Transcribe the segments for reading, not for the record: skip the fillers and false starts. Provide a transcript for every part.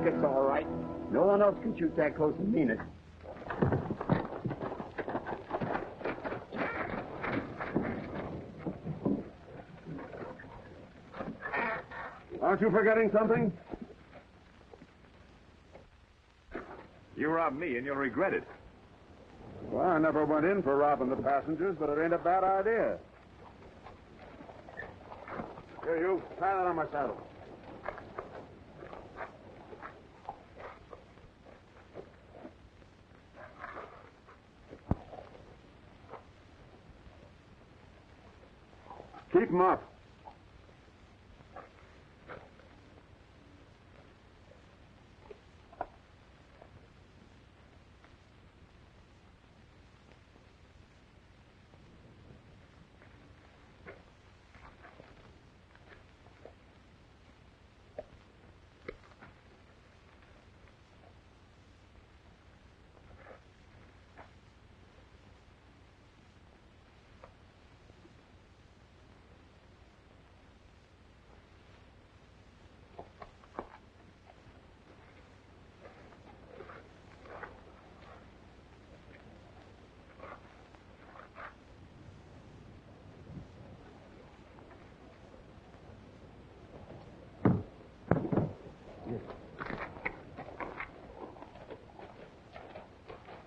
It's all right. No one else can shoot that close and mean it. Aren't you forgetting something? You robbed me, and you'll regret it. Well, I never went in for robbing the passengers, but it ain't a bad idea. Here, you. Tie that on my saddle. Keep them up.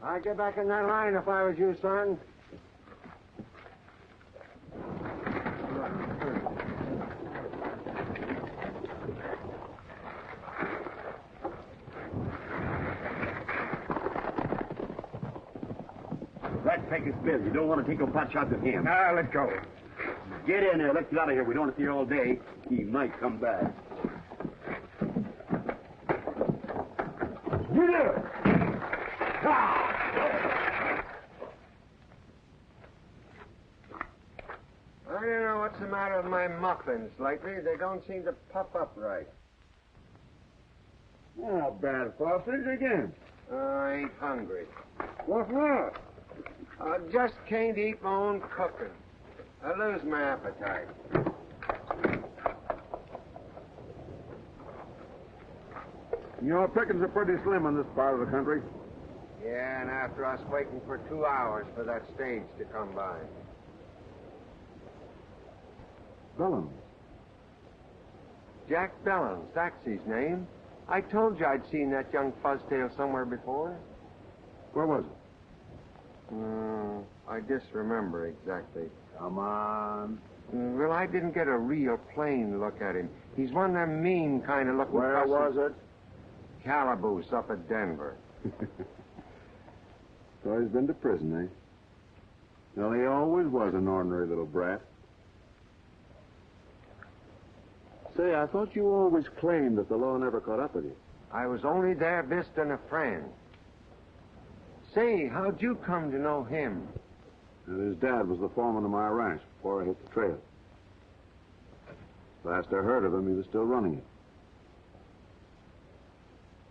I'd get back in that line if I was you, son. That Pegasus Bill. You don't want to take a pot shot at him. Now, let go. Get in there. Let's get out of here. We don't want to see her all day. He might come back. Get in! I don't know what's the matter with my muffins lately. They don't seem to puff up right. Oh, bad sausage again. I ain't hungry. What's wrong? I just can't eat my own cooking. I lose my appetite. You know, pickings are pretty slim in this part of the country. Yeah, and after us waiting for 2 hours for that stage to come by. Bellums. Jack Bellums, that's his name. I told you I'd seen that young fuzztail somewhere before. Where was it? I disremember exactly. Come on. Well, I didn't get a real plain look at him. He's one of them mean kind of looking... Where was it? Calaboose up at Denver. So he's been to prison, eh? Well, he always was an ordinary little brat. Say, I thought you always claimed that the law never caught up with you. I was only there visiting a friend. Say, how'd you come to know him? And his dad was the foreman of my ranch before I hit the trail. Last I heard of him, he was still running it.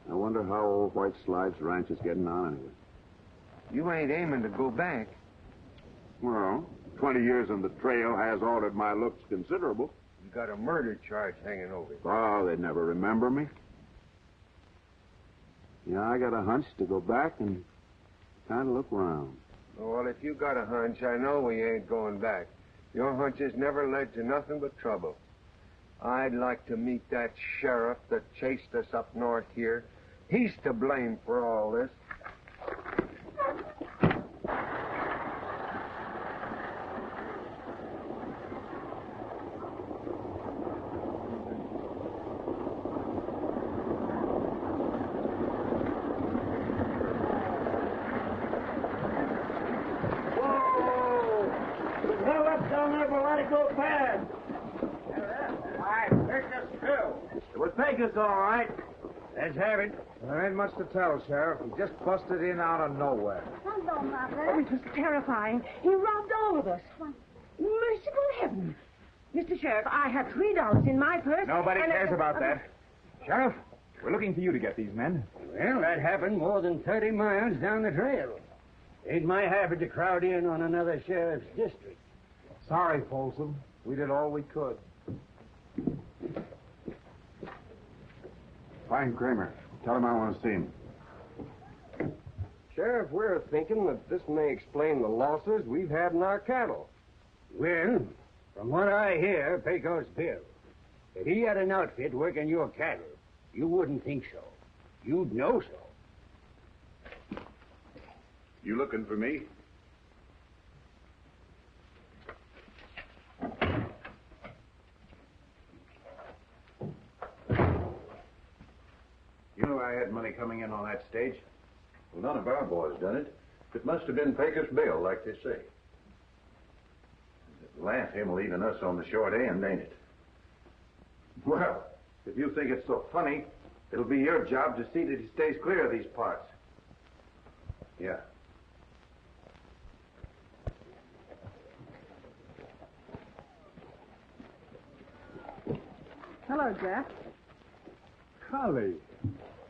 I wonder how old White Slide's ranch is getting on anyway. You ain't aiming to go back. Well, 20 years on the trail has altered my looks considerable. You got a murder charge hanging over you. Oh, they'd never remember me. Yeah, I got a hunch to go back and kind of look around. Well, if you got a hunch, I know we ain't going back. Your hunches never led to nothing but trouble. I'd like to meet that sheriff that chased us up north here. He's to blame for all this. It was Pecos, all right. Let's have it. There ain't much to tell, Sheriff. He just busted in out of nowhere. Hello, Mother. Oh, it was terrifying. He robbed all of us. Merciful heaven. Mr. Sheriff, I have $3 in my purse. Nobody cares about that. Sheriff, we're looking for you to get these men. Well, that happened more than 30 miles down the trail. Ain't my habit to crowd in on another sheriff's district. Sorry, Folsom. We did all we could. Find Kramer. Tell him I want to see him. Sheriff, we're thinking that this may explain the losses we've had in our cattle. Well, from what I hear, Pecos Bill, if he had an outfit working your cattle, you wouldn't think so. You'd know so. You looking for me? You knew I had money coming in on that stage? Well, none of our boys done it. It must have been Pecos Bill, like they say. Laugh him leaving us on the short end, ain't it? Well, if you think it's so funny, it'll be your job to see that he stays clear of these parts. Yeah. Hello, Jack. Golly.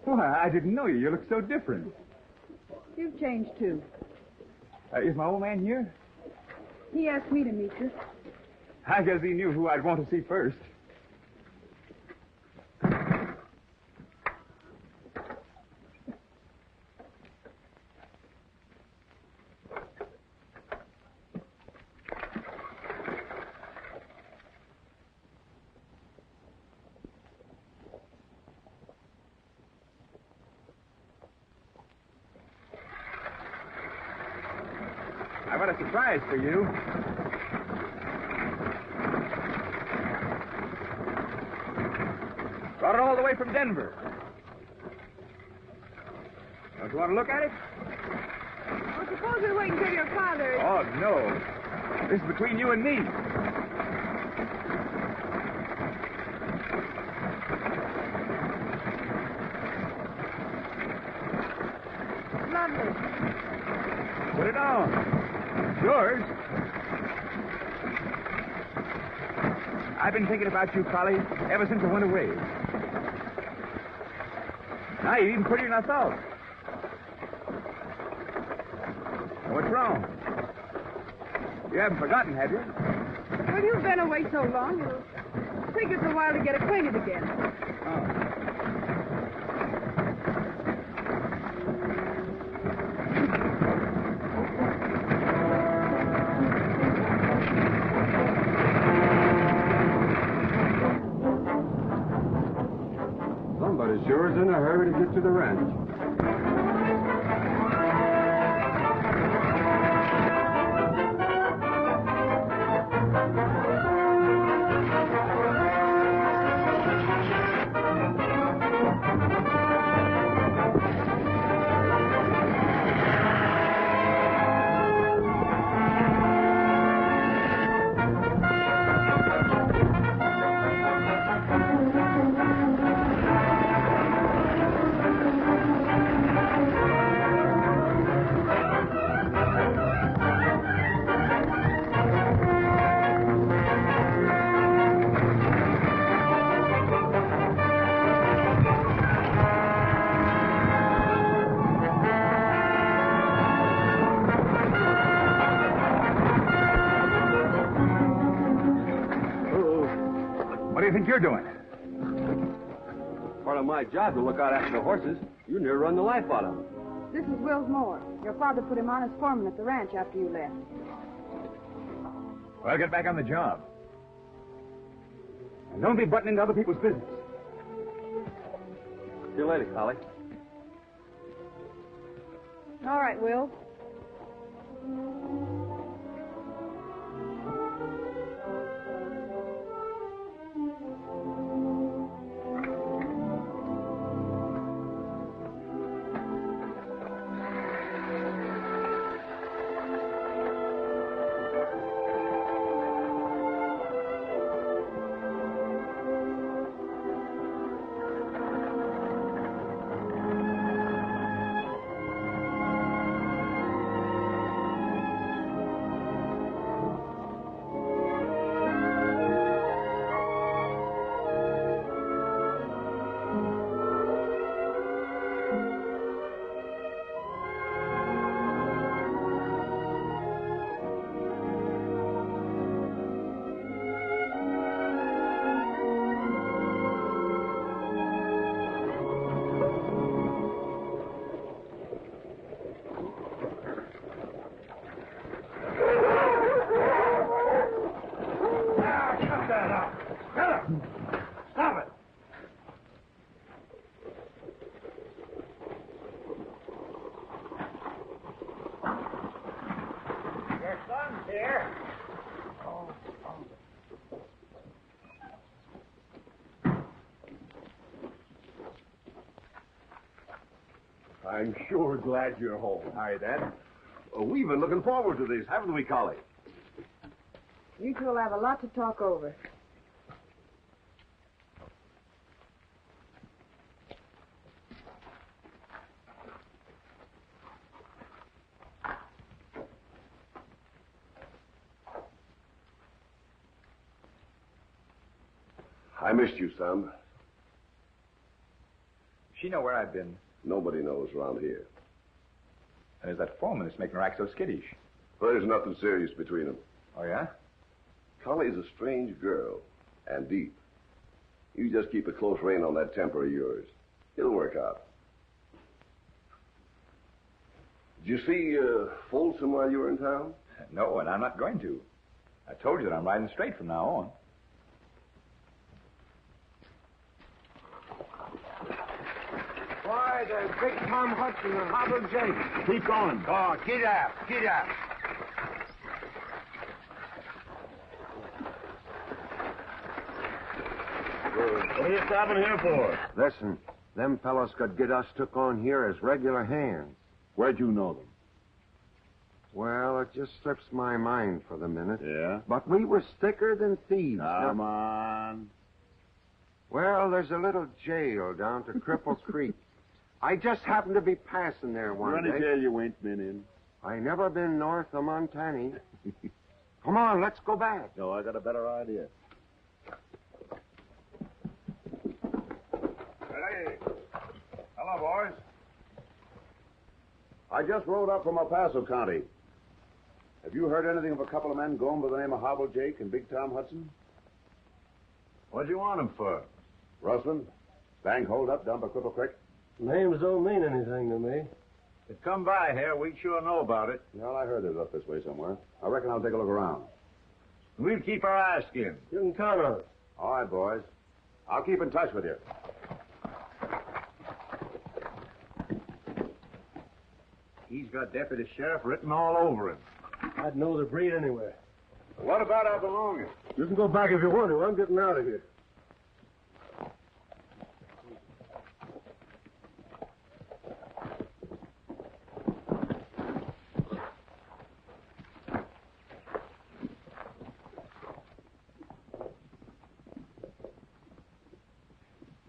Why, I didn't know you. You look so different. You've changed, too. Is my old man here? He asked me to meet you. I guess he knew who I'd want to see first. I've got a surprise for you. Brought it all the way from Denver. Don't you want to look at it? Well, suppose we wait until your father... Oh, no. This is between you and me. Lovely. Put it on. It's yours. I've been thinking about you, Polly, ever since I went away. Now, you're even prettier than I thought. What's wrong? You haven't forgotten, have you? Well, you've been away so long, it'll take us a while to get acquainted again. Oh. Somebody sure is in a hurry to get to the ranch. do you think you're doing? Part of my job to look out after the horses. You near run the life out of them. This is Will's Moore. Your father put him on as foreman at the ranch after you left. Well, get back on the job. And don't be butting into other people's business. See you later, Collie. All right, Will. I'm sure glad you're home. Hi, Dad. We've been looking forward to this, haven't we, Collie? You two will have a lot to talk over. I missed you, son. She know where I've been. Nobody knows around here. And there's that foreman that's making her act so skittish. Well, there's nothing serious between them. Oh, yeah? Collie's a strange girl, and deep. You just keep a close rein on that temper of yours. It'll work out. Did you see Folsom while you were in town? No, and I'm not going to. I told you that I'm riding straight from now on. Why, there's Big Tom Hudson and Hobble Jake. Keep going. Oh, get out, get out. What are you stopping here for? Listen, them fellows could get us took on here as regular hands. Where'd you know them? Well, it just slips my mind for the minute. Yeah? But we were thicker than thieves. Come on. Well, there's a little jail down to Cripple Creek. I just happened to be passing there one Any day. jail you ain't been in? I never been north of Montana. Come on, let's go back. No, I got a better idea. Hey. Hello, boys. I just rode up from El Paso County. Have you heard anything of a couple of men going by the name of Hobble Jake and Big Tom Hudson? What'd you want him for? Rustling. Bank hold up down by Cripple Creek. Names don't mean anything to me. If come by here, we'd sure know about it. Well, I heard they was up this way somewhere. I reckon I'll take a look around. We'll keep our eyes skinned. You can count on it. All right, boys. I'll keep in touch with you. He's got deputy sheriff written all over him. I'd know the breed anywhere. What about our belongings? You can go back if you want to. I'm getting out of here.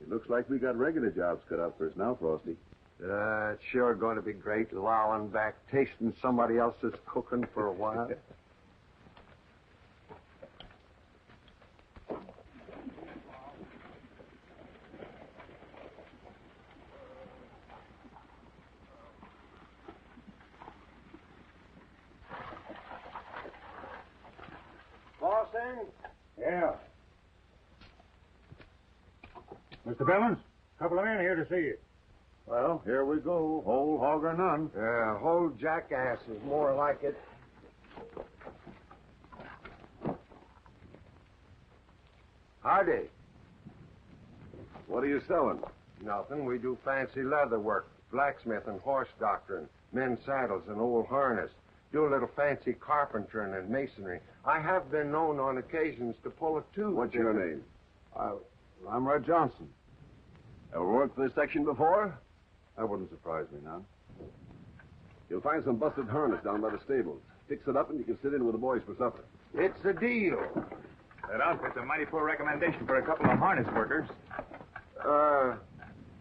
It looks like we got regular jobs cut out for us now, Frosty. It's sure going to be great lolling back, tasting somebody else's cooking for a while. Boston? Yeah. Mr. Billings, a couple of men here to see you. Well, here we go. Whole hog or none. Yeah, whole jackass is more like it. Howdy. What are you selling? Nothing. We do fancy leather work, blacksmith and horse doctoring, men's saddles and old harness. Do a little fancy carpentering and masonry. I have been known on occasions to pull a tooth. What's your name? I'm Red Johnson. Ever worked for this section before? That wouldn't surprise me none. You'll find some busted harness down by the stables. Fix it up and you can sit in with the boys for supper. It's a deal. That outfit's a mighty poor recommendation for a couple of harness workers.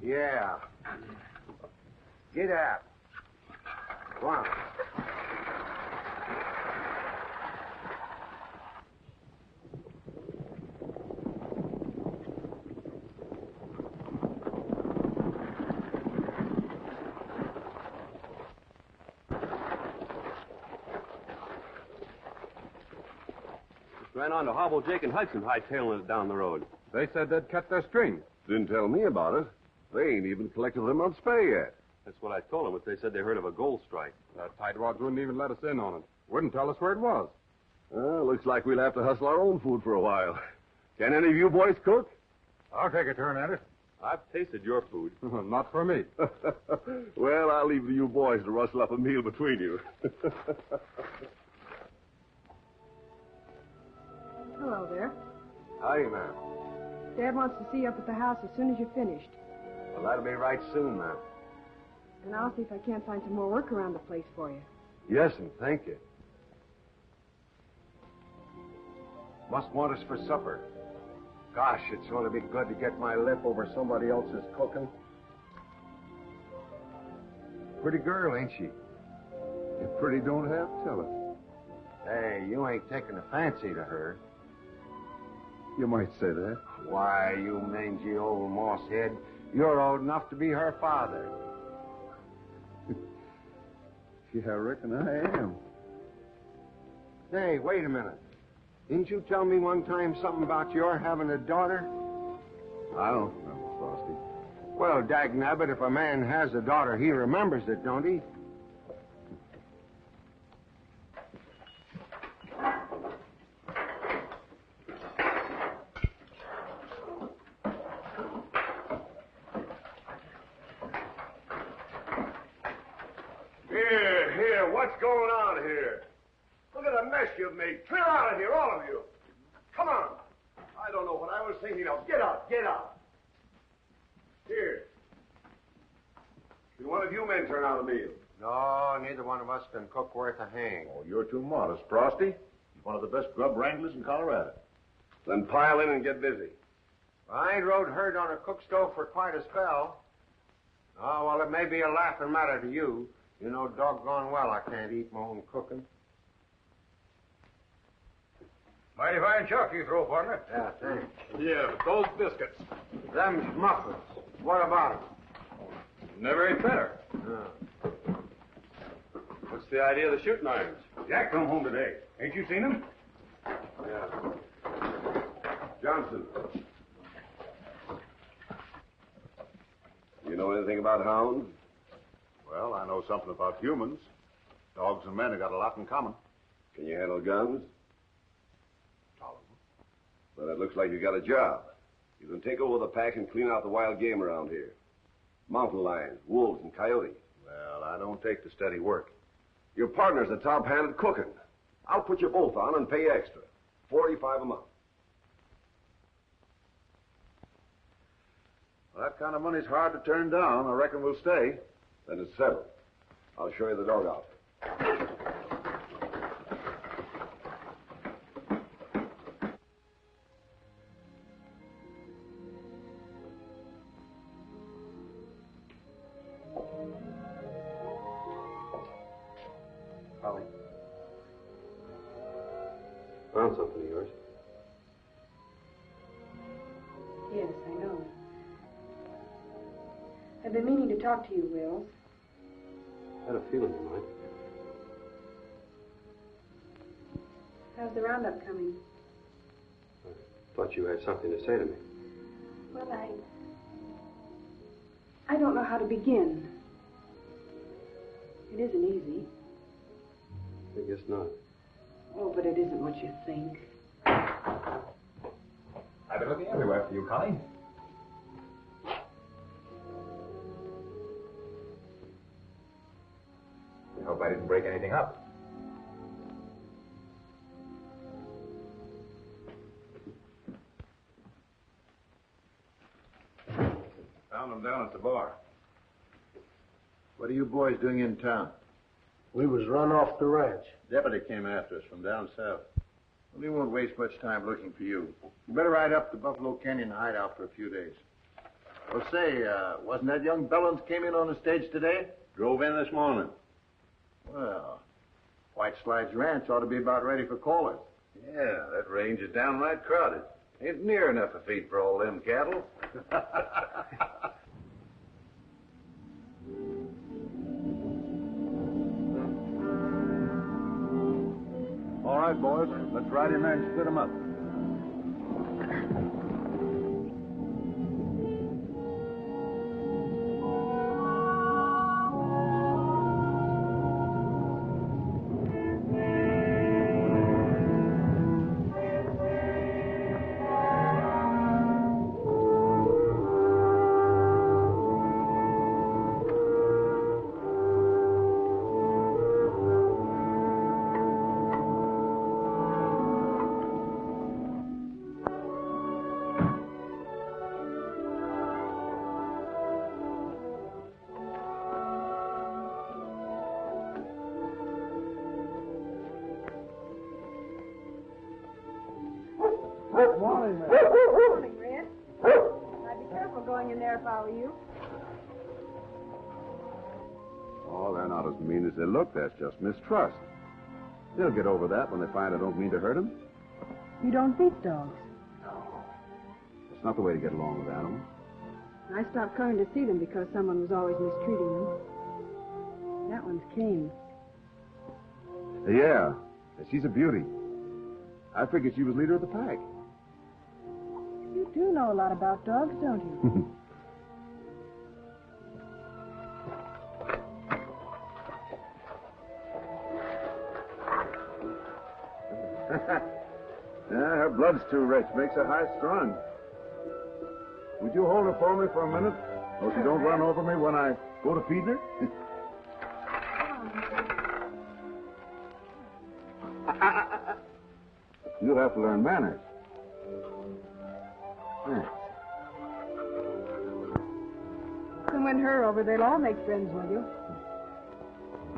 Yeah. Get out. Go on. Ran on to Hobble Jake and Hudson hightailing it down the road. They said they'd cut their string. Didn't tell me about it. They ain't even collected their month's pay yet. That's what I told them, but they said they heard of a gold strike. That tightwads wouldn't even let us in on it. Wouldn't tell us where it was. Looks like we'll have to hustle our own food for a while. Can any of you boys cook? I'll take a turn at it. I've tasted your food. Not for me. Well, I'll leave you boys to rustle up a meal between you. Hello there. Howdy, ma'am. Dad wants to see you up at the house as soon as you're finished. Well, that'll be right soon, ma'am. And I'll see if I can't find some more work around the place for you. Yes, and thank you. Must want us for supper. Gosh, it's going to be good to get my lip over somebody else's cooking. Pretty girl, ain't she? If pretty don't have, tell her. Hey, you ain't taking a fancy to her. You might say that. Why, you mangy old moss head, you're old enough to be her father. Yeah, I reckon I am. Hey, wait a minute. Didn't you tell me one time something about your having a daughter? I don't know, Frosty. Well, dagnabbit, if a man has a daughter, he remembers it, don't he? Here, what's going on here? Look at the mess you've made. Clear out of here, all of you. Come on. I don't know what I was thinking of. Get out, get out. Here. Can one of you men turn out a meal? No, neither one of us can cook worth a hang. Oh, you're too modest, Frosty. He's one of the best grub wranglers in Colorado. Then pile in and get busy. I ain't rode herd on a cook stove for quite a spell. Oh, well, it may be a laughing matter to you. You know doggone well I can't eat my own cooking. Mighty fine chuck you throw, partner. Yeah, thanks. Yeah, but those biscuits. Them's muffins. What about Never ate better. them? What's the idea of the shooting irons? Jack come home today. Ain't you seen him? Yeah. Johnson. You know anything about hounds? Well, I know something about humans. Dogs and men have got a lot in common. Can you handle guns? Tolerable. Well, it looks like you got a job. You can take over the pack and clean out the wild game around here. Mountain lions, wolves, and coyotes. Well, I don't take to steady work. Your partner's a top-hand at cooking. I'll put you both on and pay extra. $45 a month. Well, that kind of money's hard to turn down. I reckon we'll stay. Then it's settled. I'll show you the doghouse. Holly. Found something of yours. Yes, I know. I've been meaning to talk to you, Wills. Had a feeling you might. How's the roundup coming? I thought you had something to say to me. Well, I don't know how to begin. It isn't easy. I guess not. Oh, but it isn't what you think. I've been looking everywhere for you, Connie. I hope I didn't break anything up. Found them down at the bar. What are you boys doing in town? We was run off the ranch. Deputy came after us from down south. Well, he won't waste much time looking for you. You better ride up to Buffalo Canyon hideout for a few days. Well, say, wasn't that young Bellins came in on the stage today? Drove in this morning. Well, White Slides Ranch ought to be about ready for callers. Yeah, that range is downright crowded. Ain't near enough to feed for all them cattle. All right, boys. Let's ride in there and split them up. Morning, Red. I'd be careful going in there if I were you. Oh, they're not as mean as they look. That's just mistrust. They'll get over that when they find I don't mean to hurt them. You don't beat dogs. It's not the way to get along with animals. I stopped coming to see them because someone was always mistreating them. That one's Kane. Yeah, she's a beauty. I figured she was leader of the pack. You do know a lot about dogs, don't you? Yeah, her blood's too rich. Makes her high-strung. Would you hold her for me for a minute? So she don't run over me when I go to feed her? You have to learn manners. And win her over, they'll all make friends with you.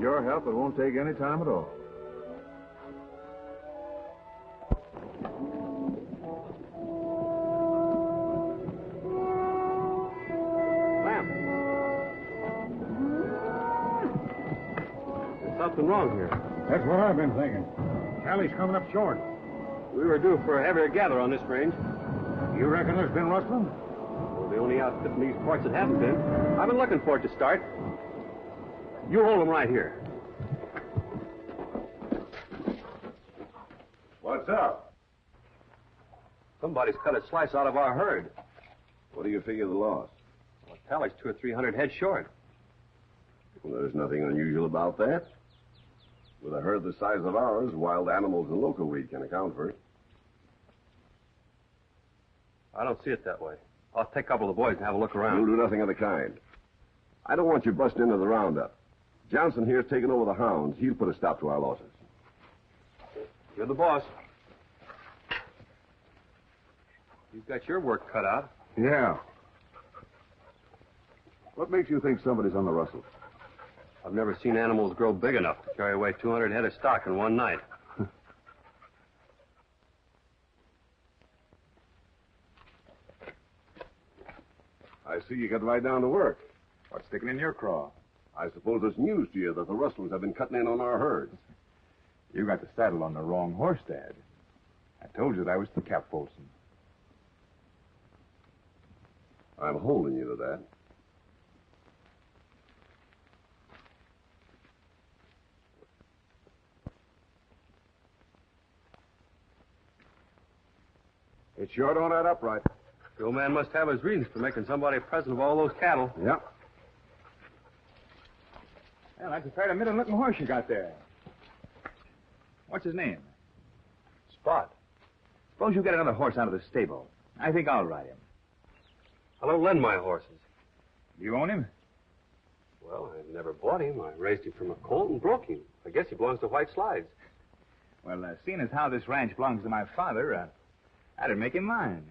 Your help, it won't take any time at all. There's something wrong here. That's what I've been thinking. Callie's coming up short. We were due for a heavier gather on this range. You reckon there's been rustling? We're the only outfit in these parts that haven't been. I've been looking for it to start. You hold them right here. What's up? Somebody's cut a slice out of our herd. What do you figure the loss? Well, Tally's 200 or 300 head short. Well, there's nothing unusual about that. With a herd the size of ours, wild animals and local weed can account for it. I don't see it that way. I'll take a couple of the boys and have a look around. You'll do nothing of the kind. I don't want you busting into the roundup. Johnson here's taking over the hounds. He'll put a stop to our losses. You're the boss. You've got your work cut out. Yeah. What makes you think somebody's on the rustle? I've never seen animals grow big enough to carry away 200 head of stock in one night. I see you got right down to work. What's sticking in your craw? I suppose it's news to you that the rustlers have been cutting in on our herds. You got the saddle on the wrong horse, Dad. I told you that was the Cap Folsom. I'm holding you to that. It sure don't add up right. The old man must have his reasons for making somebody a present of all those cattle. Yeah. that's a fairly middle-looking horse you got there. What's his name? Spot. Suppose you get another horse out of the stable. I think I'll ride him. I don't lend my horses. You own him? Well, I never bought him. I raised him from a colt and broke him. I guess he belongs to White Slides. Well, seeing as how this ranch belongs to my father, I'd make him mine.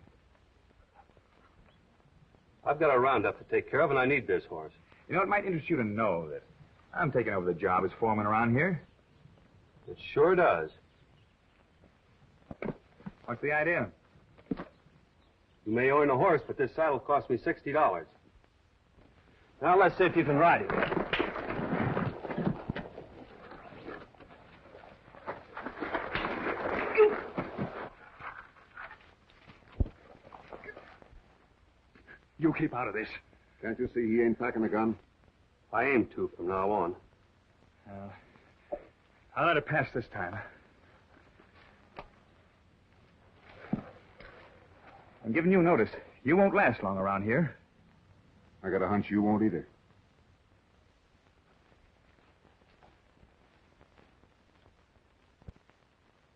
I've got a roundup to take care of, and I need this horse. You know, it might interest you to know that I'm taking over the job as foreman around here. It sure does. What's the idea? You may own a horse, but this saddle cost me $60. Now, let's see if you can ride it. You keep out of this. Can't you see he ain't packing a gun? I aim to from now on. I'll let it pass this time. I'm giving you notice. You won't last long around here. I got a hunch you won't either.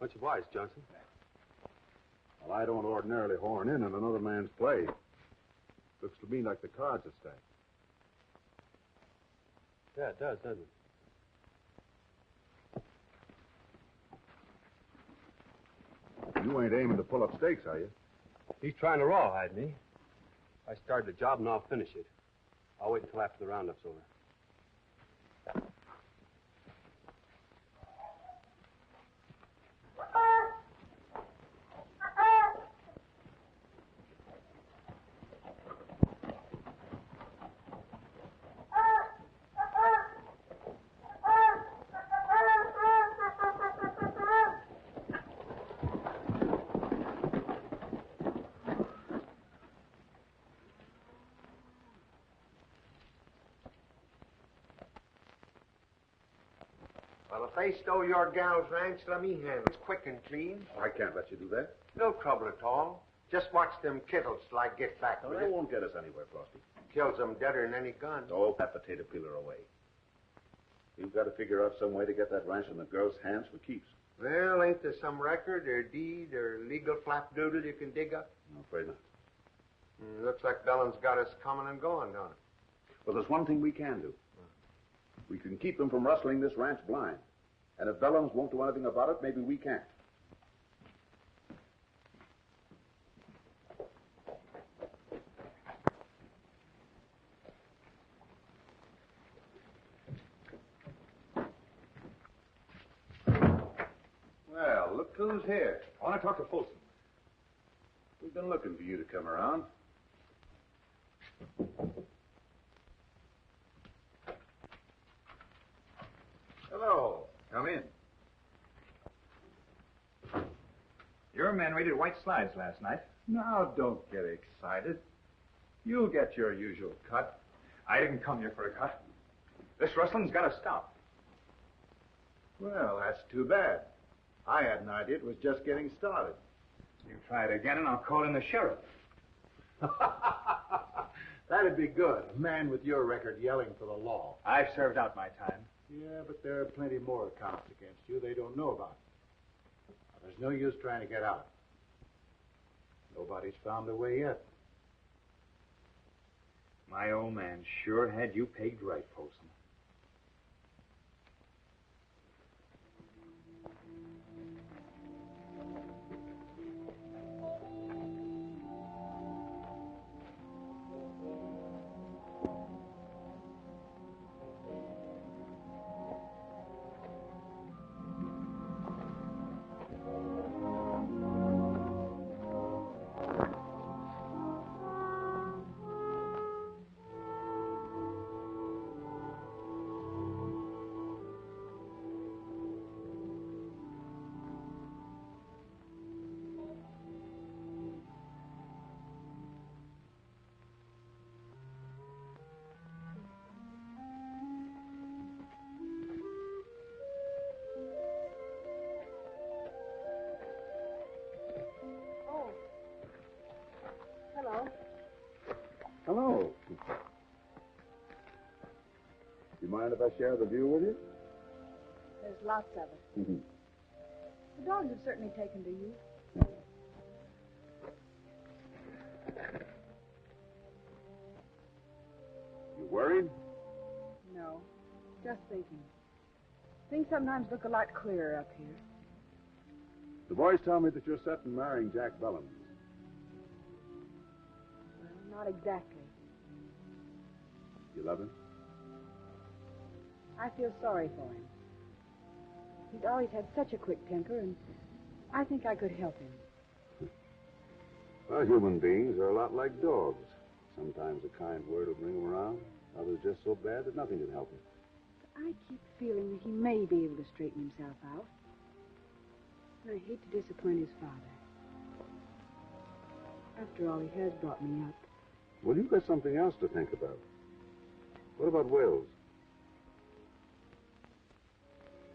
Much obliged, Johnson. Well, I don't ordinarily horn in on another man's play. Looks to me like the cards are stacked. Yeah, it does, doesn't it? You ain't aiming to pull up stakes, are you? He's trying to rawhide me. I started the job, and I'll finish it. I'll wait until after the roundup's over. Well, if they stole your gal's ranch, let me handle it quick and clean. I can't let you do that. No trouble at all. Just watch them kittles till I get back No, with that it. won't get us anywhere, Frosty. Kills them deader than any gun. Oh, that potato peeler away. You've got to figure out some way to get that ranch in the girl's hands for keeps. Well, ain't there some record or deed or legal flapdoodle you can dig up? I'm afraid not. Looks like Bellin's got us coming and going, don't it? Well, there's one thing we can do. We can keep them from rustling this ranch blind. And if Bellums won't do anything about it, maybe we can. Well, look who's here. I want to talk to Folsom. We've been looking for you to come around. Hello. Come in. Your men raided White Slides last night. Now, don't get excited. You'll get your usual cut. I didn't come here for a cut. This rustling's got to stop. Well, that's too bad. I had an idea it was just getting started. You try it again, and I'll call in the sheriff. That'd be good. A man with your record yelling for the law. I've served out my time. Yeah, but there are plenty more accounts against you they don't know about. Now, there's no use trying to get out. Nobody's found a way yet. My old man sure had you pegged right, Folsom. Hello. You mind if I share the view with you? There's lots of it. The dogs have certainly taken to you. You worried? No, just thinking. Things sometimes look a lot clearer up here. The boys tell me that you're set on marrying Jack Bellins. Well, not exactly. You love him? I feel sorry for him. He's always had such a quick temper, and I think I could help him. Well, human beings are a lot like dogs. Sometimes a kind word will bring them around. Others just so bad that nothing can help him. I keep feeling that he may be able to straighten himself out. And I hate to disappoint his father. After all, he has brought me up. Well, you've got something else to think about. What about Wills?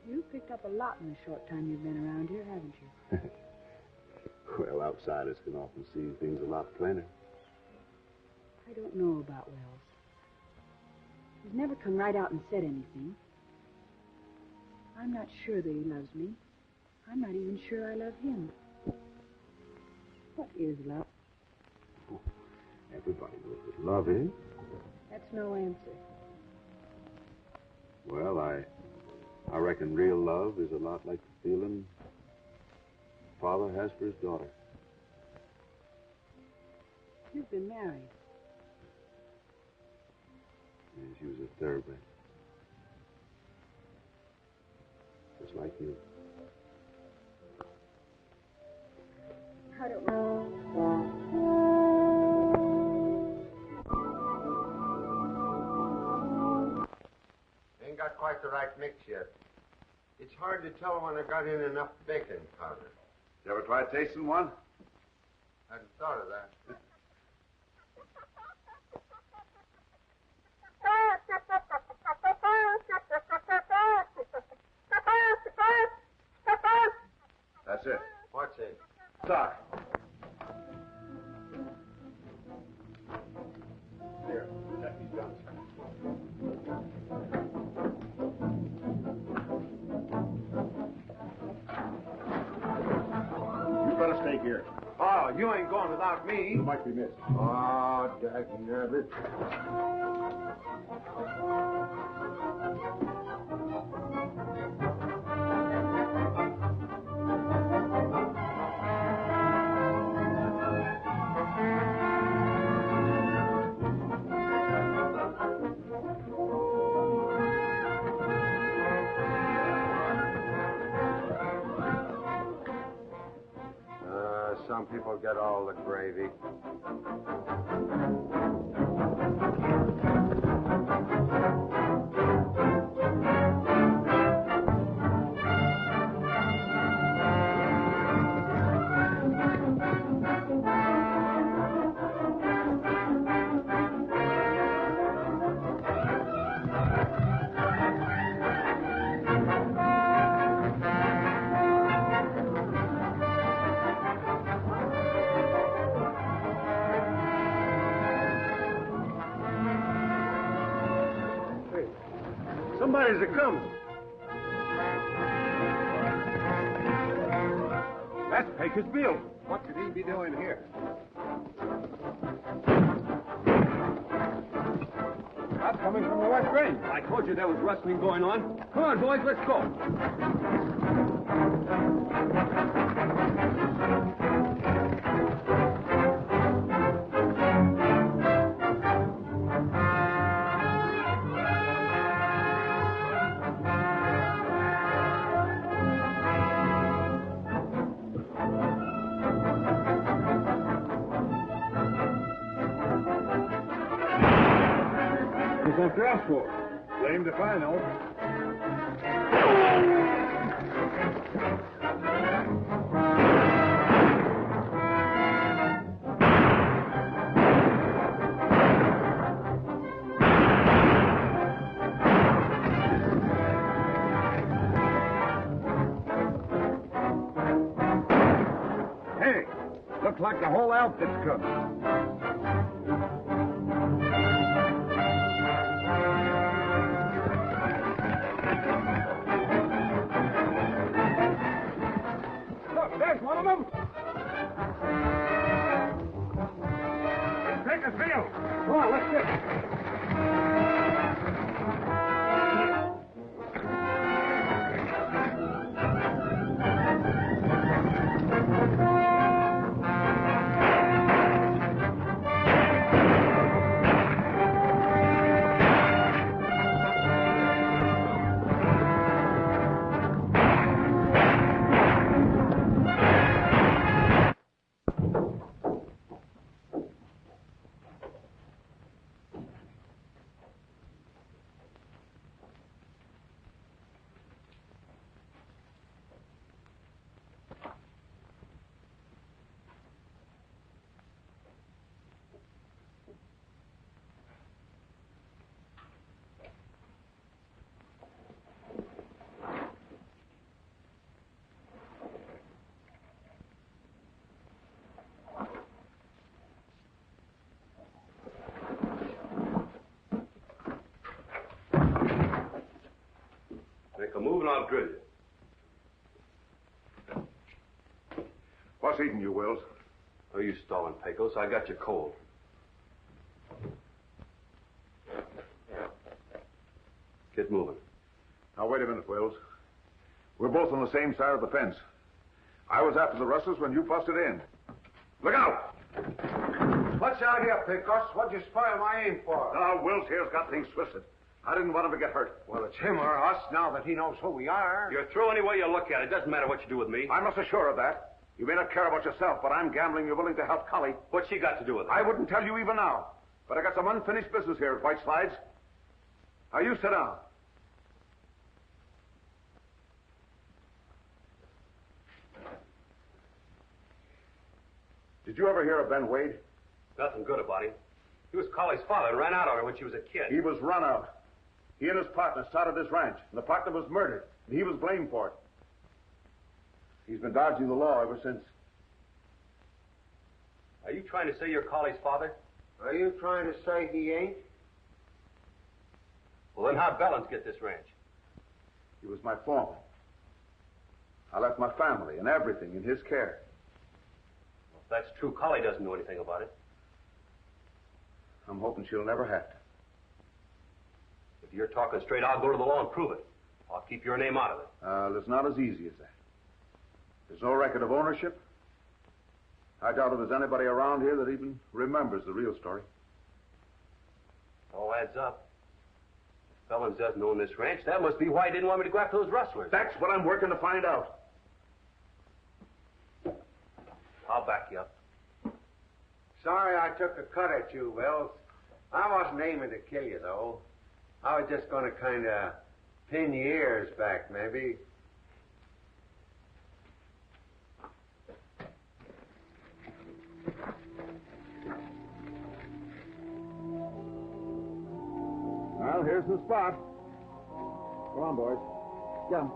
You've picked up a lot in the short time you've been around here, haven't you? Well, outsiders can often see things a lot plainer. I don't know about Wells. He's never come right out and said anything. I'm not sure that he loves me. I'm not even sure I love him. What is love? Everybody knows what love is. That's no answer. Well, I reckon real love is a lot like the feeling a father has for his daughter. You've been married. Yeah, she was a thoroughbred. Just like you. I don't know. Ain't got quite the right mix yet. It's hard to tell when I got in enough baking powder. You ever tried tasting one? Hadn't thought of that. That's it. What's it? Doc. Here, check these guns. You better stay here. Oh, you ain't going without me. You might be missed. Oh, dag nabbit. Some people get all the gravy. Somebody's a-coming. That's Pecos Bill. What could he be doing here? That's coming from the west range. I told you there was rustling going on. Come on, boys, let's go. What's after us for? Blamed if I know. Hey, looks like the whole outfit's coming. All of them? Take us, Bill. Come on, let's get. Make a move and I'll drill you. What's eating you, Wills? Oh, you stalling, Pecos. I got you cold. Get moving. Now, wait a minute, Wills. We're both on the same side of the fence. I was after the rustlers when you busted in. Look out! What's out here, Pecos? What'd you spoil my aim for? Now, Wills here's got things twisted. I didn't want him to get hurt. Well, it's him or us now that he knows who we are. You're through any way you look at it. Doesn't matter what you do with me. I'm not so sure of that. You may not care about yourself, but I'm gambling you're willing to help Collie. What's she got to do with it? I wouldn't tell you even now. But I got some unfinished business here at White Slides. Now, you sit down. Did you ever hear of Ben Wade? Nothing good about him. He was Collie's father and ran out on her when she was a kid. He was run out. He and his partner started this ranch, and the partner was murdered, and he was blamed for it. He's been dodging the law ever since. Are you trying to say you're Collie's father? Are you trying to say he ain't? Well, then how'd Bellins get this ranch? He was my foreman. I left my family and everything in his care. Well, if that's true, Collie doesn't know anything about it. I'm hoping she'll never have to. If you're talking straight, I'll go to the law and prove it. I'll keep your name out of it. It's not as easy as that. There's no record of ownership. I doubt if there's anybody around here that even remembers the real story. All adds up. If Bellins doesn't own this ranch, that must be why he didn't want me to go after those rustlers. That's what I'm working to find out. I'll back you up. Sorry I took a cut at you, Wells. I wasn't aiming to kill you, though. I was just going to kind of pin your ears back, maybe. Well, here's the spot. Come on, boys. Yeah.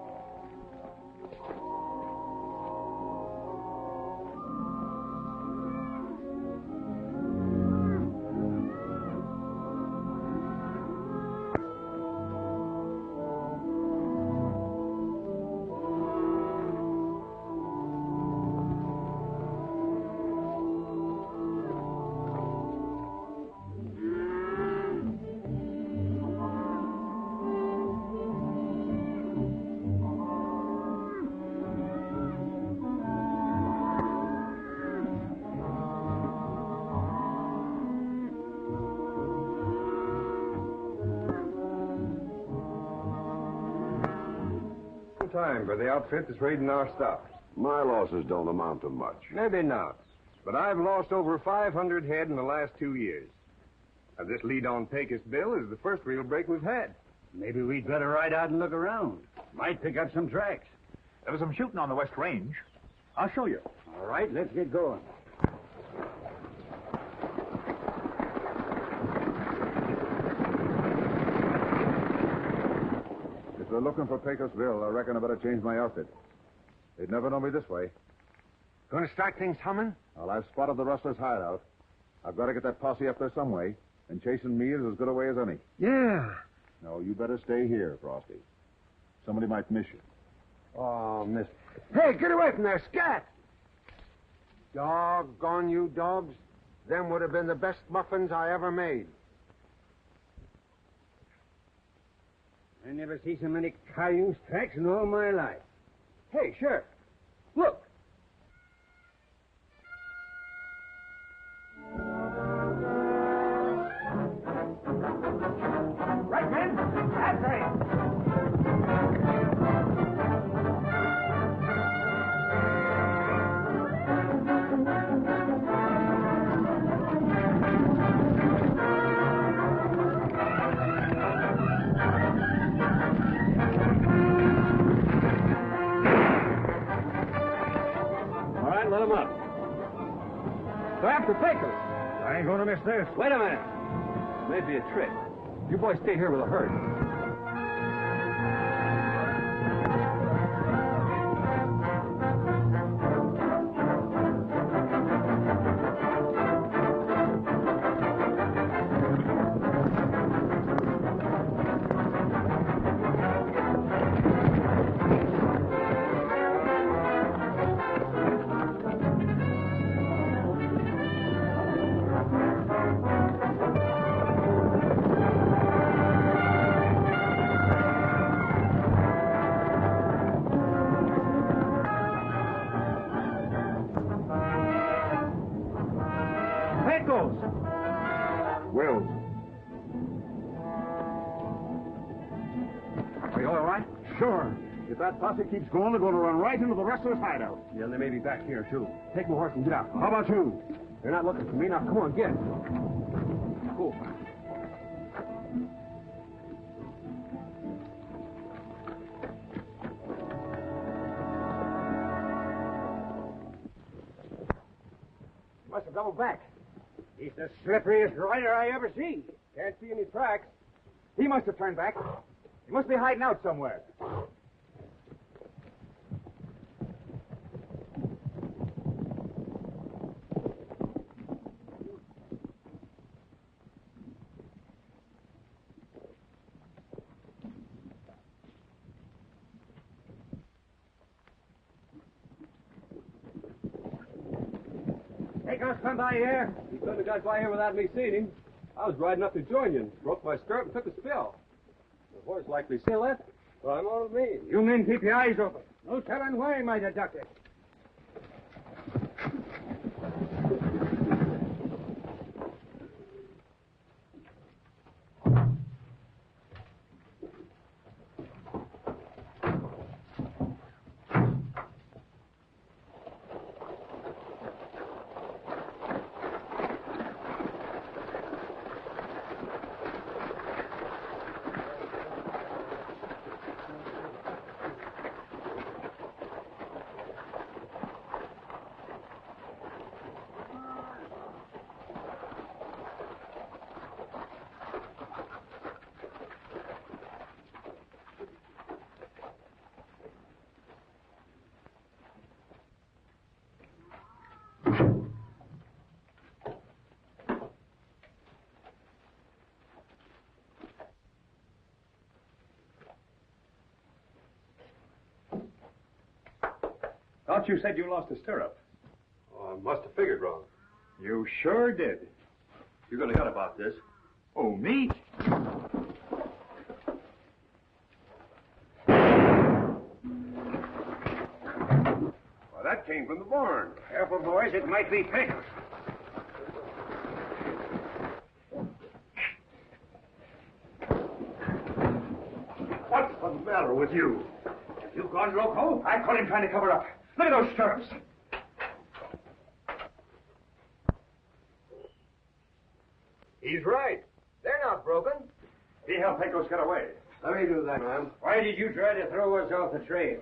Time for the outfit that's raiding our stuff. My losses don't amount to much. Maybe not, but I've lost over 500 head in the last 2 years. Now, this lead on Pecos Bill is the first real break we've had. Maybe we'd better ride out and look around. Might pick up some tracks. There was some shooting on the West Range. I'll show you. All right, let's get going. If they're looking for Pecos Bill, I reckon I better change my outfit. They'd never know me this way. Going to start things humming? Well, I've spotted the rustler's hideout. I've got to get that posse up there some way, and chasing me is as good a way as any. Yeah. No, you better stay here, Frosty. Somebody might miss you. Oh, miss. Hey, get away from there, scat! Doggone you dogs. Them would have been the best muffins I ever made. I never see so many cayuse tracks in all my life. Hey, Sheriff, look. Right, men? After him! All right, let him up. They're after Pecos. I ain't gonna miss this. Wait a minute. Maybe a trick. You boys stay here with the herd. Wells. Are you all right? Sure. If that posse keeps going, they're going to run right into the rustler's hideout. Yeah, they may be back here, too. Take my horse and get out. How about you? They're not looking for me. Now, come on, get. Cool. Must have doubled back. He's the slipperiest rider I ever see. Can't see any tracks. He must have turned back. He must be hiding out somewhere. Pecos come by here. He couldn't have got by here without me seeing him. I was riding up to join you and broke my stirrup and took a spill. The horse likely still left. Well, I'm on with me. You men keep your eyes open. No telling where he might have ducked it. Thought you said you lost a stirrup. Oh, I must have figured wrong. You sure did. You're going to gut about this. Oh, me? Well, that came from the barn. Careful, boys. It might be Pecos. What's the matter with you? You gone loco? I caught him trying to cover up. Look at those stirrups. He's right. They're not broken. He helped Pecos get away. Let me do that, ma'am. Why did you try to throw us off the trail?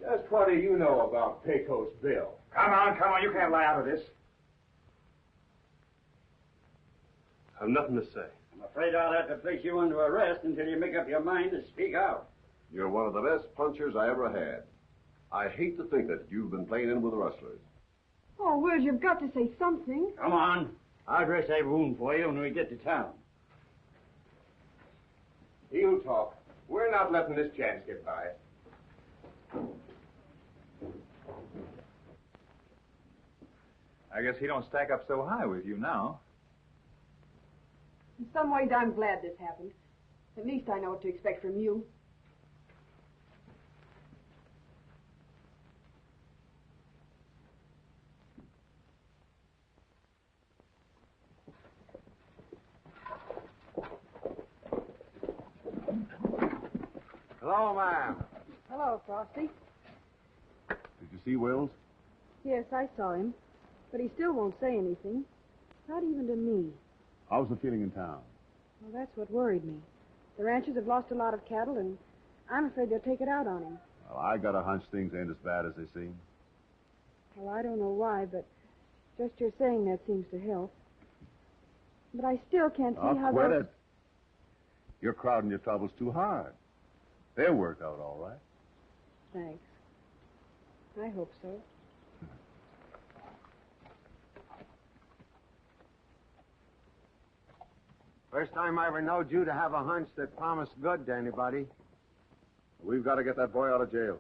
Just what do you know about Pecos Bill? Come on. You can't lie out of this. I've nothing to say. I'm afraid I'll have to place you under arrest until you make up your mind to speak out. You're one of the best punchers I ever had. I hate to think that you've been playing in with the rustlers. Oh, Will, you've got to say something. Come on. I'll dress that wound for you when we get to town. He'll talk. We're not letting this chance get by. I guess he don't stack up so high with you now. In some ways, I'm glad this happened. At least I know what to expect from you. Hello, ma'am. Hello, Frosty. Did you see Wills? Yes, I saw him. But he still won't say anything. Not even to me. How's the feeling in town? Well, that's what worried me. The ranchers have lost a lot of cattle, and I'm afraid they'll take it out on him. Well, I got a hunch things ain't as bad as they seem. Well, I don't know why, but just your saying that seems to help. But I still can't see how quit those... it. You're crowding your troubles too hard. They'll work out all right. Thanks. I hope so. First time I ever knowed you to have a hunch that promised good to anybody. We've got to get that boy out of jail.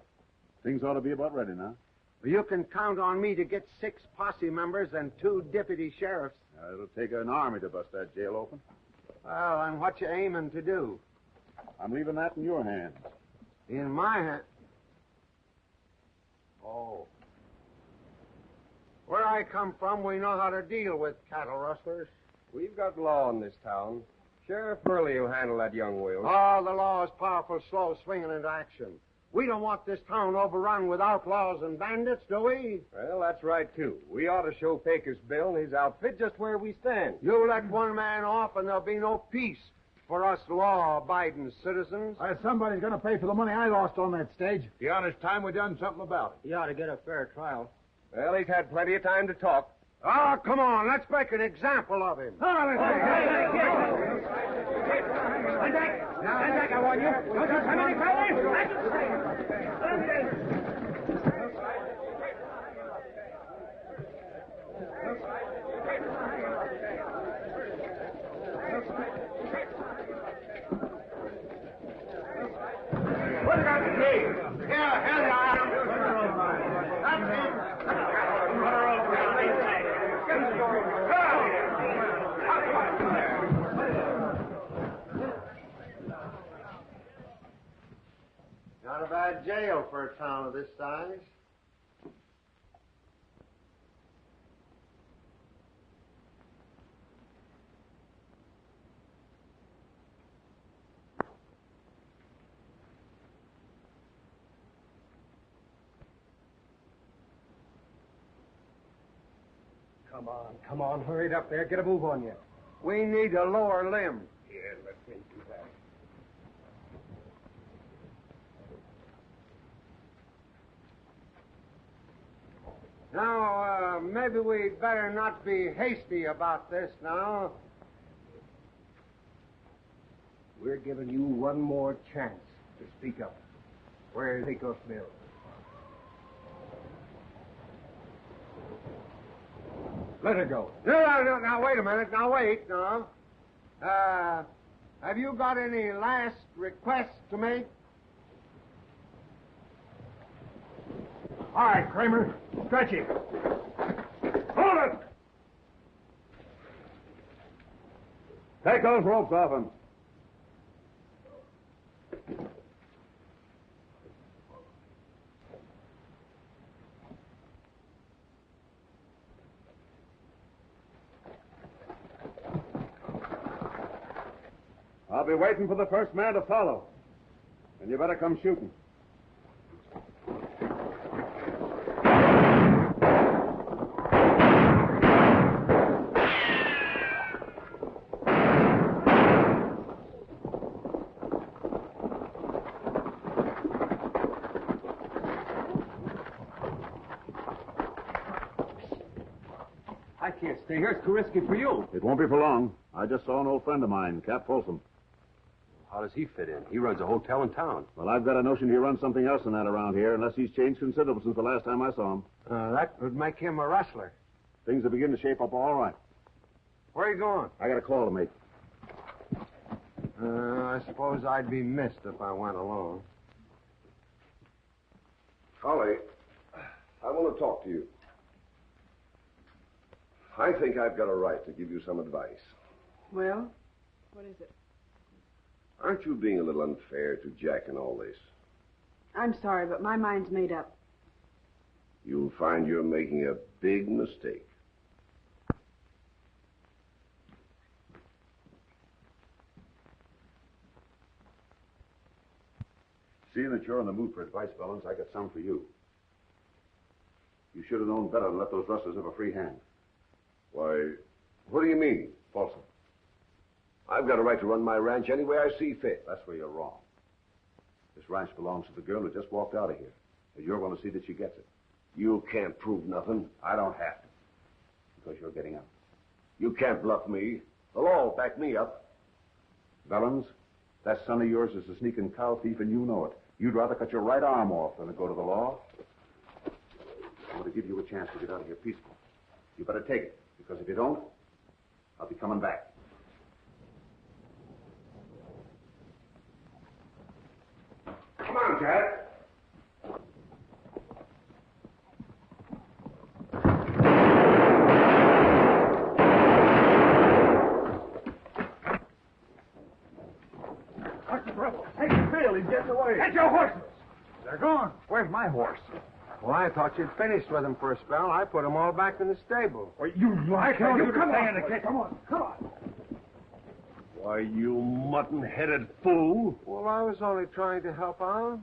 Things ought to be about ready now. You can count on me to get 6 posse members and 2 deputy sheriffs. It'll take an army to bust that jail open. Well, and what you aiming to do? I'm leaving that in your hands. In my hand? Oh. Where I come from, we know how to deal with cattle rustlers. We've got law in this town. Sheriff Burley will handle that young Wills. Oh, the law is powerful slow swinging into action. We don't want this town overrun with outlaws and bandits, do we? Well, that's right, too. We ought to show Pecos Bill and his outfit just where we stand. You let one man off and there'll be no peace for us law-abiding citizens. Somebody's going to pay for the money I lost on that stage. The honest time we done something about it. He ought to get a fair trial. Well, he's had plenty of time to talk. Ah, come on, let's make an example of him. Stand back, I warn you. Don't you come any Put it on the tree. Here, you are. That's it. Put her over. Not a bad jail for a town of this size. Come on, hurry it up there. Get a move on you. We need a lower limb. Yeah, let me do that. Now, maybe we'd better not be hasty about this now. We're giving you one more chance to speak up. Where's Pecos Bill? Let her go. No, now, wait a minute. Now, wait, now. Have you got any last requests to make? All right, Kramer. Stretch him. Hold it! Take those ropes off him. I'll be waiting for the first man to follow. And you better come shooting. I can't stay here. It's too risky for you. It won't be for long. I just saw an old friend of mine, Cap Folsom. How does he fit in? He runs a hotel in town. Well, I've got a notion he runs something else than that around here, unless he's changed considerable since the last time I saw him. That would make him a rustler. Things are beginning to shape up all right. Where are you going? I got a call to make. I suppose I'd be missed if I went alone. Holly, I want to talk to you. I think I've got a right to give you some advice. Well, what is it? Aren't you being a little unfair to Jack in all this? I'm sorry, but my mind's made up. You'll find you're making a big mistake. Seeing that you're in the mood for advice, Bellins, I got some for you. You should have known better than let those rustlers have a free hand. Why, what do you mean? Folsom. I've got a right to run my ranch any way I see fit. That's where you're wrong. This ranch belongs to the girl who just walked out of here. And you're going to see that she gets it. You can't prove nothing. I don't have to. Because you're getting out. You can't bluff me. The law will back me up. Bellins, that son of yours is a sneaking cow thief, and you know it. You'd rather cut your right arm off than to go to the law. I'm going to give you a chance to get out of here peaceful. You better take it, because if you don't, I'll be coming back. Come on, Jack. What's the trouble? Hey, Bill, he's getting away. Get your horses. They're gone. Where's my horse? Well, I thought you'd finished with them for a spell. I put them all back in the stable. Well, you lie. I told you to come stay on, in the kitchen. Come on, come on. Why, you mutton-headed fool. Well, I was only trying to help out.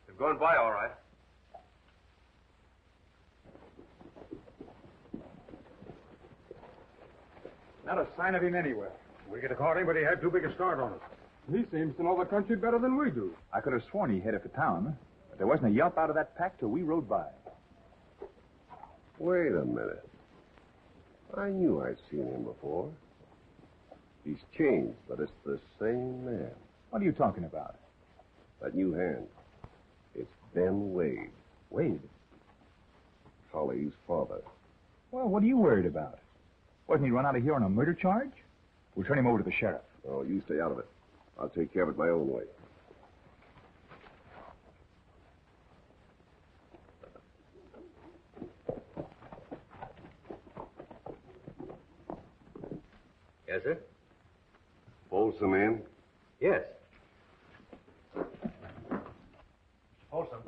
They've gone by all right. Not a sign of him anywhere. We could have caught him, but he had too big a start on us. He seems to know the country better than we do. I could have sworn he headed for town, but there wasn't a yelp out of that pack till we rode by. Wait a minute. I knew I'd seen him before. He's changed, but it's the same man. What are you talking about? That new hand. It's Ben Wade. Wade? Holly's father. Well, what are you worried about? Wasn't he run out of here on a murder charge? We'll turn him over to the sheriff. Oh, you stay out of it. I'll take care of it my own way. Yes, sir? Folsom in? Yes. Folsom.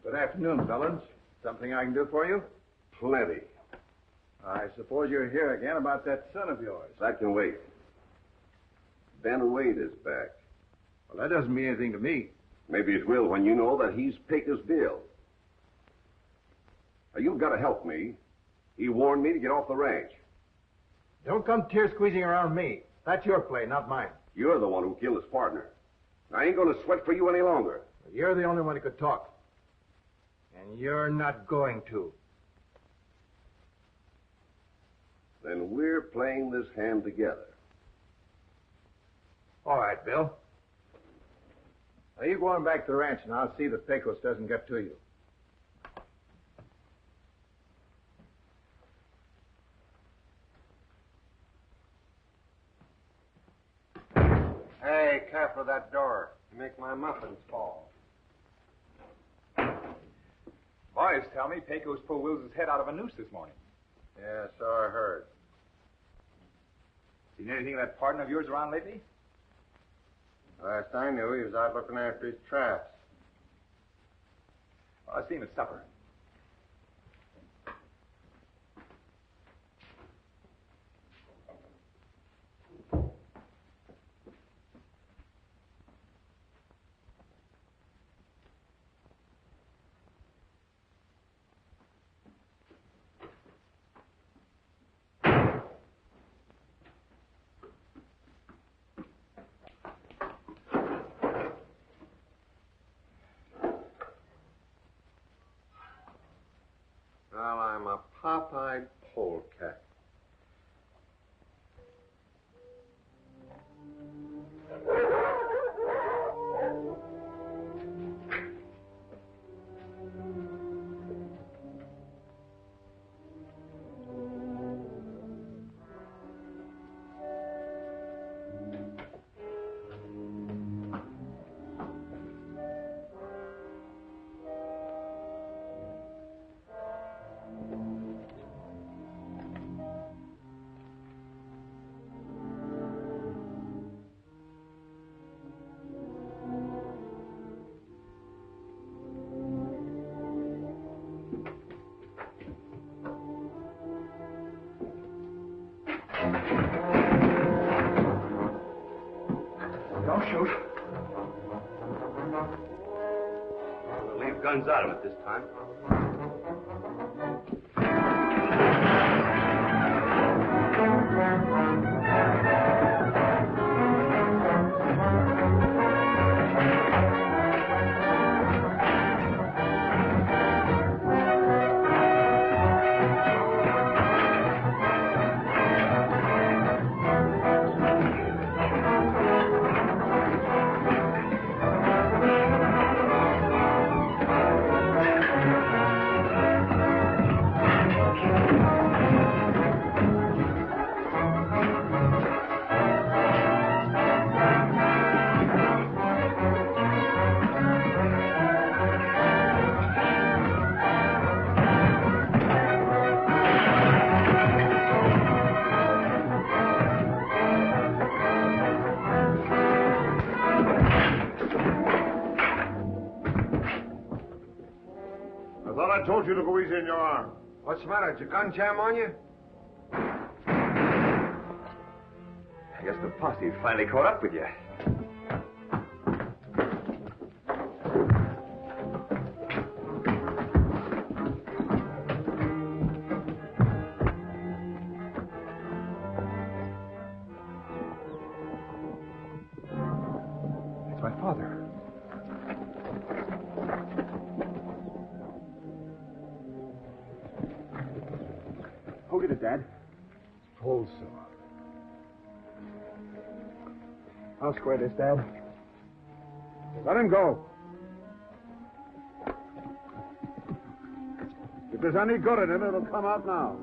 Good afternoon, Bellins. Something I can do for you? Plenty. I suppose you're here again about that son of yours. That can wait. Ben Wade is back. Well, that doesn't mean anything to me. Maybe it will when you know that he's Pecos Bill. Now, you've got to help me. He warned me to get off the ranch. Don't come tear-squeezing around me. That's your play, not mine. You're the one who killed his partner. I ain't going to sweat for you any longer. You're the only one who could talk. And you're not going to. Then we're playing this hand together. All right, Bill. Now, you go on back to the ranch, and I'll see that Pecos doesn't get to you. Hey, careful of that door. You make my muffins fall. Boys tell me Pecos pulled Wills' head out of a noose this morning. Yeah, so I heard. Seen anything of that partner of yours around lately? Last I knew, he was out looking after his traps. Well, I seen him at supper. Well, I'm a pop-eyed polecat. guns out of it this time. I told you to go easy in your arm. What's the matter? Did your gun jam on you? I guess the posse finally caught up with you. It's my father. Who did it, Dad? Folsom. I'll square this, Dad. Let him go. If there's any good in him, it'll come out now.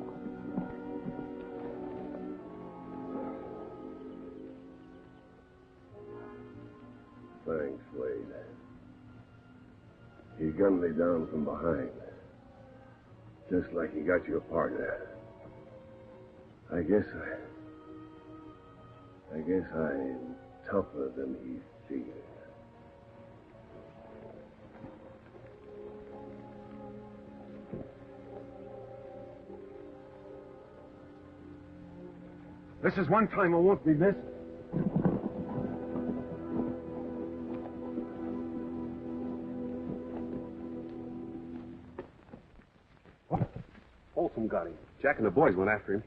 Thanks, Wade. He gunned me down from behind. Just like he got your partner. I guess I'm tougher than he seems. This is one time I won't be missed. What? Folsom got him. Jack and the boys went after him.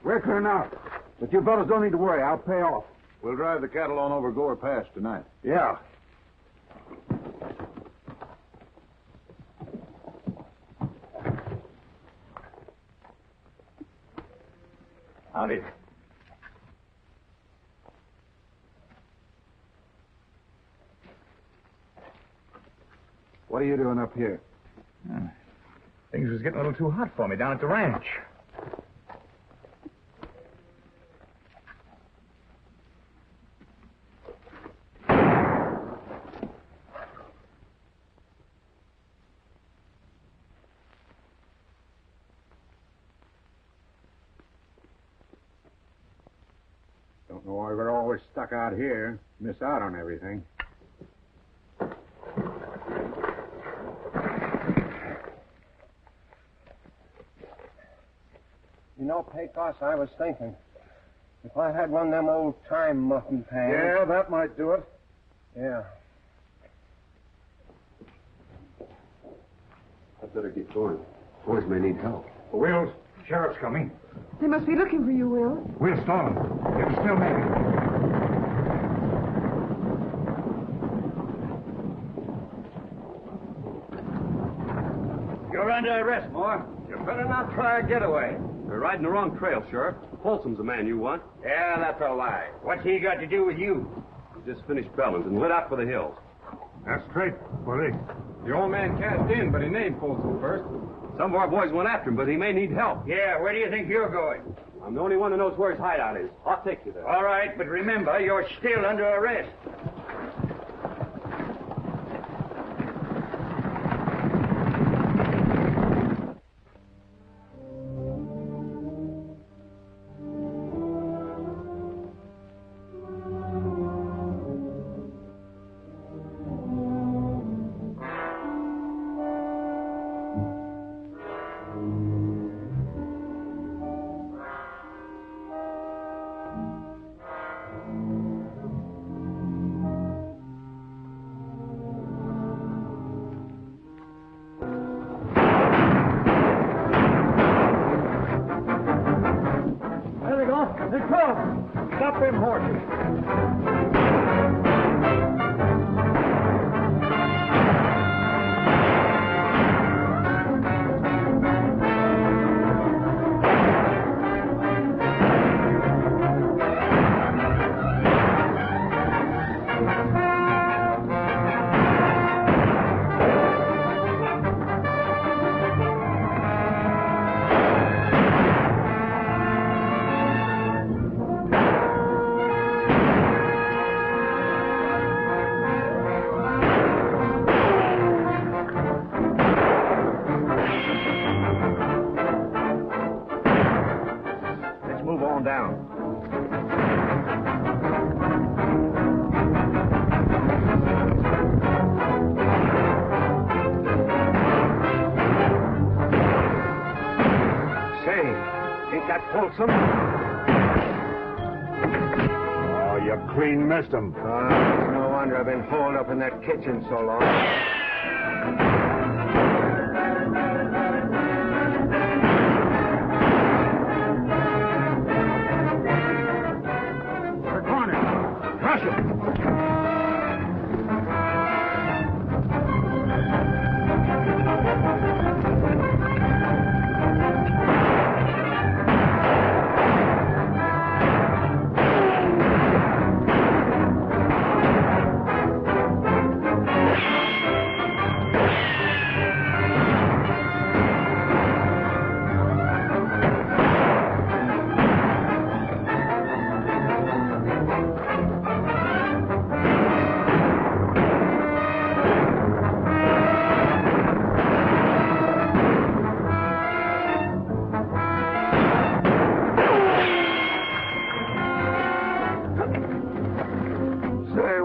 We're clear now. But you fellas don't need to worry. I'll pay off. We'll drive the cattle on over Gore Pass tonight. Yeah. Howdy. What are you doing up here? Things was getting a little too hot for me down at the ranch. Don't know why we're always stuck out here. Miss out on everything. You know, Pecos, I was thinking, if I had one of them old-time muffin pans... Yeah, that might do it. Yeah. I'd better get going. Boys may need help. Wills, sheriff's coming. They must be looking for you, Will. We'll stall him. It'll still make it. You're under arrest, Moore. You better not try a getaway. They're riding the wrong trail, Sheriff. Folsom's the man you want. Yeah, that's a lie. What's he got to do with you? He just finished Bellins and lit out for the hills. That's straight, Willie. The old man cashed in, but he named Folsom first. Some of our boys went after him, but he may need help. Yeah, where do you think you're going? I'm the only one who knows where his hideout is. I'll take you there. All right, but remember, you're still under arrest. Folsom? Oh, you clean missed him. No wonder I've been holed up in that kitchen so long. We're cornered. Crush him.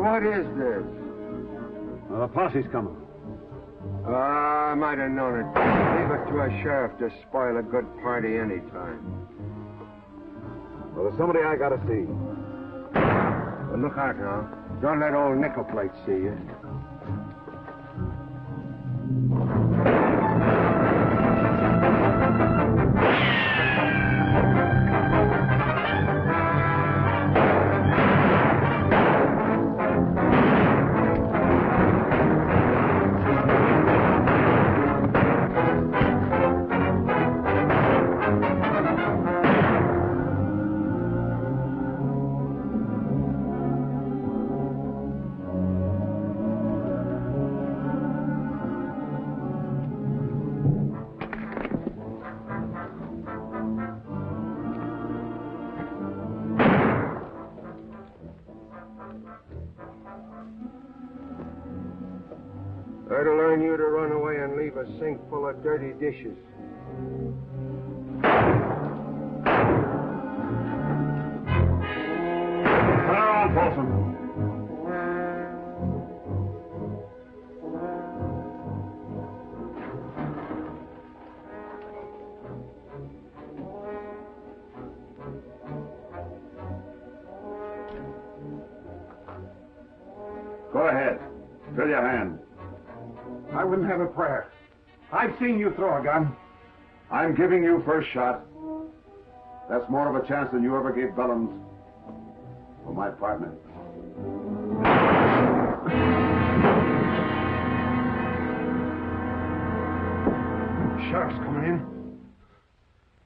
What is this? The posse's coming. I might have known it. Leave it to a sheriff to spoil a good party any time. Well, there's somebody I gotta see. Well, look out now. Don't let old Nickel Plate see you. That'll learn you to run away and leave a sink full of dirty dishes. Turn around, Folsom. Go ahead. Fill your hand. I wouldn't have a prayer. I've seen you throw a gun. I'm giving you first shot. That's more of a chance than you ever gave Bellums or my partner. Sheriff's coming in.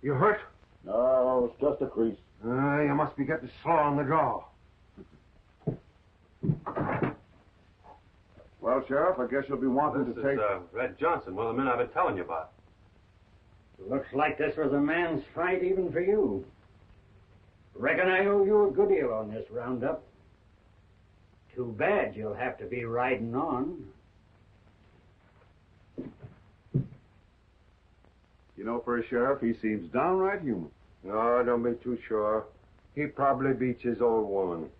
You hurt? No, it's just a crease. You must be getting slow on the draw. Well, Sheriff, I guess you'll be wanting to take... Red Johnson, one of the men I've been telling you about. Looks like this was a man's fight even for you. Reckon I owe you a good deal on this roundup. Too bad you'll have to be riding on. You know, for a sheriff, he seems downright human. No, don't be too sure. He probably beats his old woman.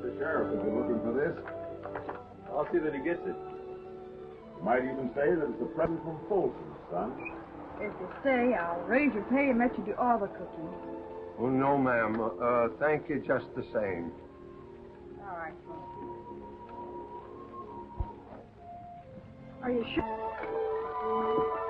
The sheriff will be looking for this. I'll see that he gets it. You might even say that it's a present from Folsom, son. As you say, I'll raise your pay and let you do all the cooking. Oh, no, ma'am. Thank you just the same. All right, Are you sure?